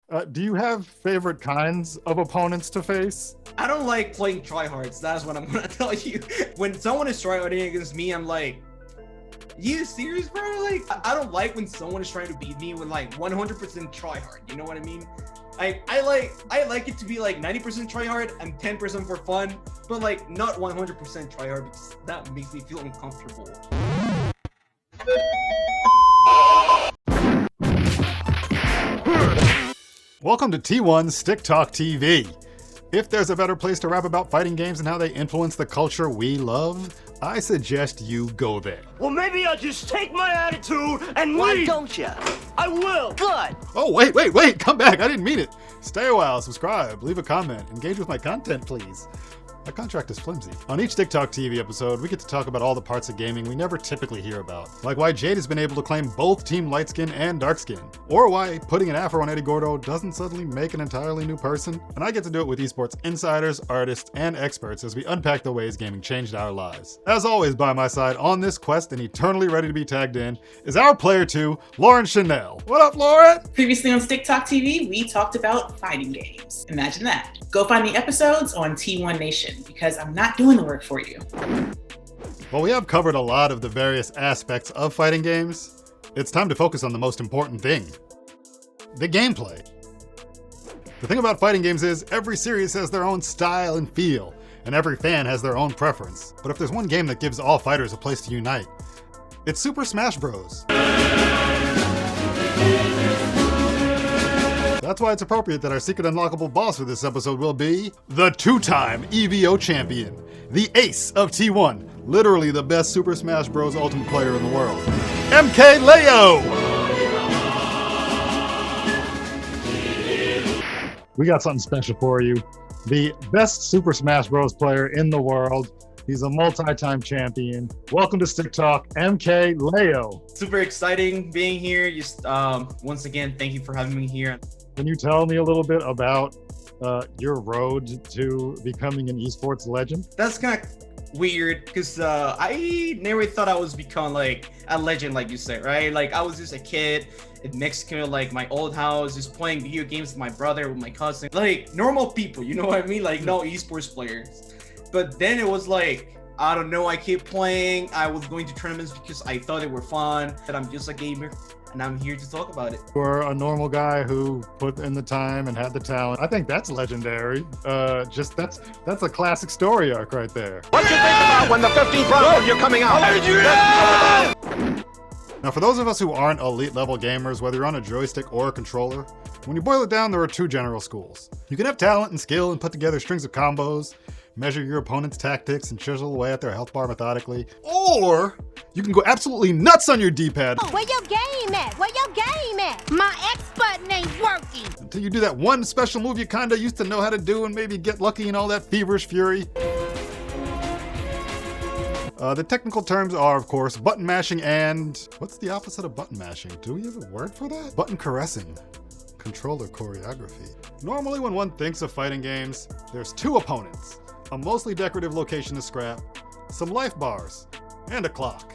Do you have favorite kinds of opponents to face? I don't like playing tryhards. That's what I'm gonna tell you. When someone is tryharding against me, I'm like, you serious, bro? Like, I don't like when someone is trying to beat me with like 100% tryhard. You know what I mean? I like it to be like 90% tryhard and 10% for fun, but like not 100% tryhard because that makes me feel uncomfortable. Welcome to T1 Stick Talk TV. If there's a better place to rap about fighting games and how they influence the culture we love, I suggest you go there. Well, maybe I'll just take my attitude and leave. Why don't you? I will. Good. Oh, wait, come back. I didn't mean it. Stay a while, subscribe, leave a comment, engage with my content, please. My contract is flimsy. On each Stick Talk TV episode, we get to talk about all the parts of gaming we never typically hear about. Like why Jade has been able to claim both Team Light Skin and Dark Skin. Or why putting an afro on Eddie Gordo doesn't suddenly make an entirely new person. And I get to do it with esports insiders, artists, and experts as we unpack the ways gaming changed our lives. As always, by my side on this quest and eternally ready to be tagged in is our player 2, Lauren Chanel. What up, Lauren? Previously on Stick Talk TV, we talked about fighting games. Imagine that. Go find the episodes on T1 Nation because I'm not doing the work for you. Well, we have covered a lot of the various aspects of fighting games. It's time to focus on the most important thing: the gameplay. The thing about fighting games is every series has their own style and feel, and every fan has their own preference. But if there's one game that gives all fighters a place to unite, it's Super Smash Bros. That's why it's appropriate that our secret unlockable boss for this episode will be the two-time EVO champion, the ace of T1, literally the best Super Smash Bros. Ultimate player in the world, MKLEO! We got something special for you. The best Super Smash Bros. Player in the world. He's a multi-time champion. Welcome to Stick Talk, MKLEO. Super exciting being here. Just once again, thank you for having me here. Can you tell me a little bit about your road to becoming an esports legend? That's kind of weird because I never thought I was become like a legend, like you said, right? Like I was just a kid in Mexico, like my old house, just playing video games with my brother, with my cousin, like normal people, you know what I mean? Like no esports players. But then it was like, I don't know, I kept playing. I was going to tournaments because I thought they were fun, but I'm just a gamer. And I'm here to talk about it. You're a normal guy who put in the time and had the talent. I think that's legendary. That's a classic story arc right there. What you think about when the 15th round you're coming out? Now, for those of us who aren't elite level gamers, whether you're on a joystick or a controller, when you boil it down, there are two general schools. You can have talent and skill and put together strings of combos, measure your opponent's tactics and chisel away at their health bar methodically, or you can go absolutely nuts on your D-pad. Where your game at? Where your game at? My X button ain't working. Until you do that one special move you kinda used to know how to do and maybe get lucky in all that feverish fury. The technical terms are, of course, button mashing and... what's the opposite of button mashing? Do we have a word for that? Button caressing. Controller choreography. Normally when one thinks of fighting games, there's two opponents, a mostly decorative location to scrap, some life bars, and a clock.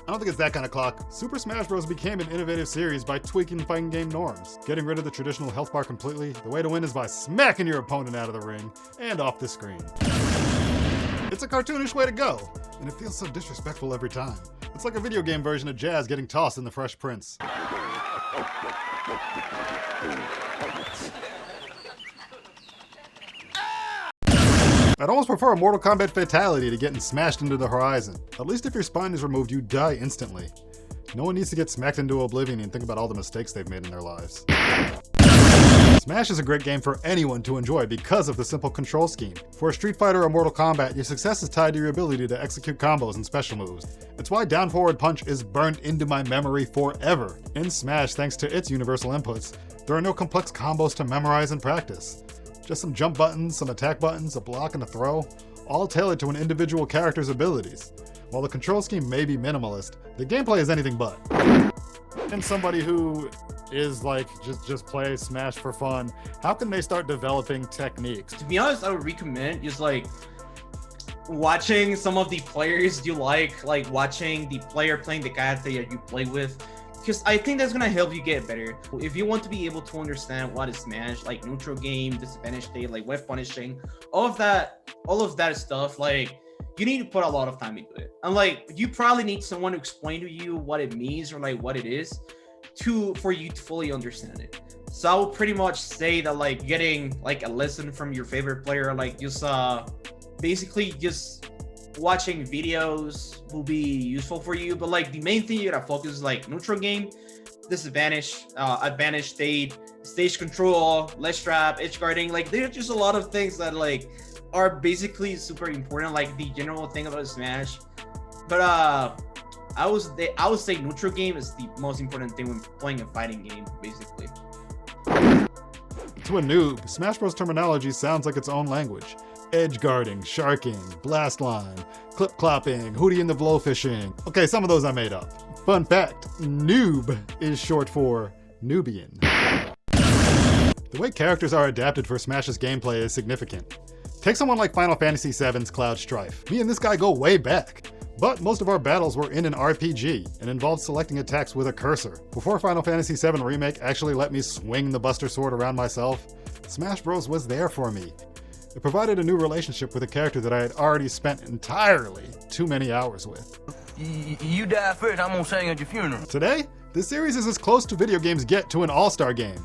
I don't think it's that kind of clock. Super Smash Bros. Became an innovative series by tweaking fighting game norms. Getting rid of the traditional health bar completely, the way to win is by smacking your opponent out of the ring and off the screen. It's a cartoonish way to go, and it feels so disrespectful every time. It's like a video game version of Jazz getting tossed in The Fresh Prince. I'd almost prefer a Mortal Kombat fatality to getting smashed into the horizon. At least if your spine is removed, you die instantly. No one needs to get smacked into oblivion and think about all the mistakes they've made in their lives. Smash is a great game for anyone to enjoy because of the simple control scheme. For a Street Fighter or Mortal Kombat, your success is tied to your ability to execute combos and special moves. It's why down forward punch is burned into my memory forever. In Smash, thanks to its universal inputs, there are no complex combos to memorize and practice. Just some jump buttons, some attack buttons, a block and a throw, all tailored to an individual character's abilities. While the control scheme may be minimalist, the gameplay is anything but. And somebody who is like, just play Smash for fun, how can they start developing techniques? To be honest, I would recommend just like watching some of the players you like watching the player playing the character that you play with. because I think that's gonna help you get better. If you want to be able to understand what is Smash, like neutral game, disadvantage state, like web punishing, all of that stuff, like you need to put a lot of time into it. And like you probably need someone to explain to you what it means or like what it is for you to fully understand it. So I would pretty much say that like getting like a lesson from your favorite player, like just basically just watching videos will be useful for you. But like the main thing you gotta focus is like neutral game, disadvantage, advantage state, stage control, ledge trap, edge guarding. Like there's just a lot of things that like are basically super important, like the general thing about Smash. But I would say neutral game is the most important thing when playing a fighting game, basically. To a noob, Smash Bros. Terminology sounds like its own language. Edge guarding, sharking, blast line, clip clopping, hootie and the blowfishing. Okay, some of those I made up. Fun fact, noob is short for Nubian. The way characters are adapted for Smash's gameplay is significant. Take someone like Final Fantasy VII's Cloud Strife. Me and this guy go way back. But most of our battles were in an RPG and involved selecting attacks with a cursor. Before Final Fantasy VII Remake actually let me swing the Buster Sword around myself, Smash Bros. Was there for me. It provided a new relationship with a character that I had already spent entirely too many hours with. You die first, I'm gonna sing at your funeral. Today, the series is as close to video games get to an all-star game.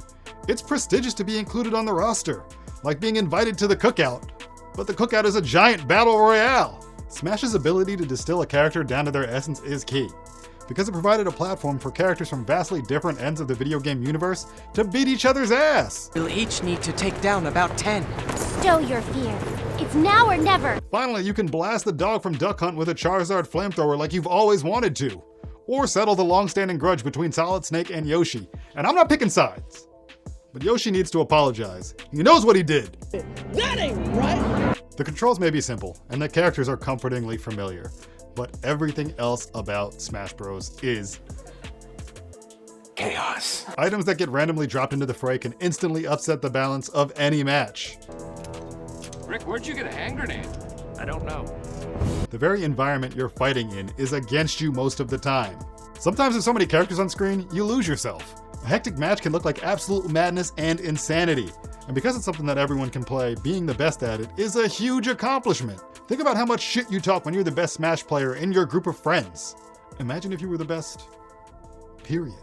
It's prestigious to be included on the roster, like being invited to the cookout. But the cookout is a giant battle royale. Smash's ability to distill a character down to their essence is key, because it provided a platform for characters from vastly different ends of the video game universe to beat each other's ass. We'll each need to take down about 10. Stow your fear. It's now or never. Finally, you can blast the dog from Duck Hunt with a Charizard flamethrower like you've always wanted to, or settle the long-standing grudge between Solid Snake and Yoshi. And I'm not picking sides, but Yoshi needs to apologize. He knows what he did. That ain't right! The controls may be simple, and the characters are comfortingly familiar, but everything else about Smash Bros. Is Chaos. items that get randomly dropped into the fray can instantly upset the balance of any match. Rick, where'd you get a hand grenade? I don't know. The very environment you're fighting in is against you most of the time. Sometimes with so many characters on screen, you lose yourself. A hectic match can look like absolute madness and insanity. And because it's something that everyone can play, being the best at it is a huge accomplishment. Think about how much shit you talk when you're the best Smash player in your group of friends. Imagine if you were the best, period.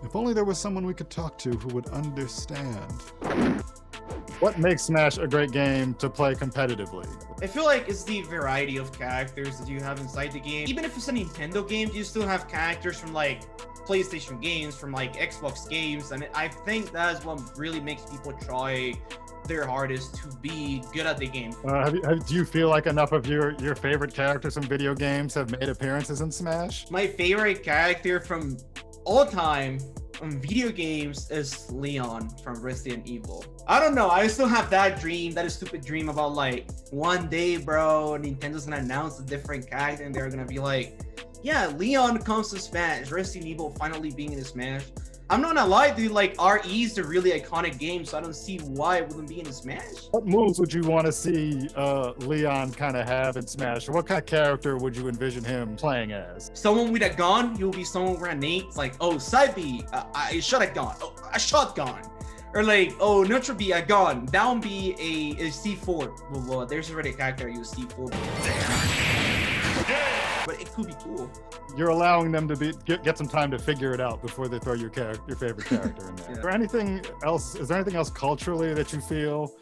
If only there was someone we could talk to who would understand. What makes Smash a great game to play competitively? I feel like it's the variety of characters that you have inside the game. Even if it's a Nintendo game, you still have characters from like PlayStation games, from like Xbox games, and I think that's what really makes people try their hardest to be good at the game. Do you feel like enough of your favorite characters from video games have made appearances in Smash? My favorite character from all time on video games is Leon from Resident Evil. I don't know, I still have that stupid dream about like one day, bro, Nintendo's gonna announce a different character and they're gonna be like, yeah, Leon comes to Smash, Resident Evil finally being in Smash. I'm not gonna lie, dude, like RE is a really iconic game, so I don't see why it wouldn't be in Smash. What moves would you want to see Leon kind of have in Smash? Or what kind of character would you envision him playing as? Someone with a gun, he'll be someone with a grenade. It's like, oh, side B, I shot a gun. Oh, a shotgun. Or like, oh, neutral B, a gun. Down B, a C4. Well, there's already a character I use C4. But it could be cool. You're allowing them to get some time to figure it out before they throw your favorite character in there. Yeah. Is there anything else culturally that you feel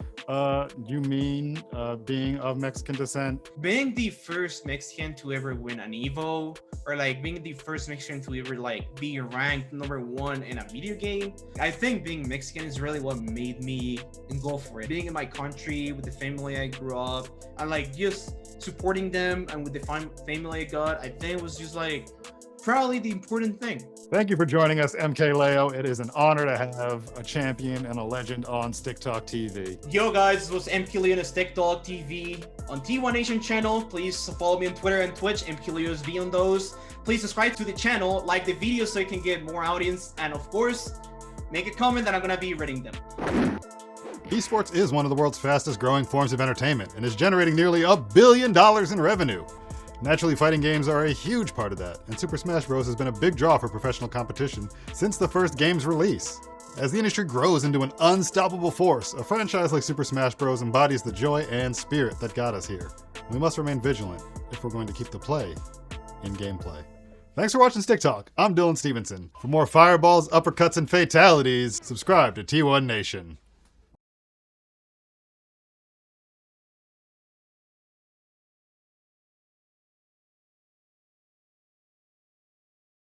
you mean being of Mexican descent? Being the first Mexican to ever win an Evo, or like being the first Mexican to ever like be ranked #1 in a video game, I think being Mexican is really what made me go for it. Being in my country with the family I grew up, and like just supporting them and with the family I got, I think it was just like probably the important thing. Thank you for joining us, MKLEO. It is an honor to have a champion and a legend on Stick Talk TV. Yo guys, this was MKLEO on Stick Talk TV on T1 Nation channel. Please follow me on Twitter and Twitch, MKLEOsV on those. Please subscribe to the channel, like the video so you can get more audience, and of course, make a comment that I'm gonna be reading them. Esports is one of the world's fastest growing forms of entertainment and is generating nearly $1 billion in revenue. Naturally, fighting games are a huge part of that, and Super Smash Bros. Has been a big draw for professional competition since the first game's release. As the industry grows into an unstoppable force, a franchise like Super Smash Bros. Embodies the joy and spirit that got us here. We must remain vigilant if we're going to keep the play in gameplay. Thanks for watching Stick Talk. I'm Dylan Stevenson. For more fireballs, uppercuts, and fatalities, subscribe to T1 Nation.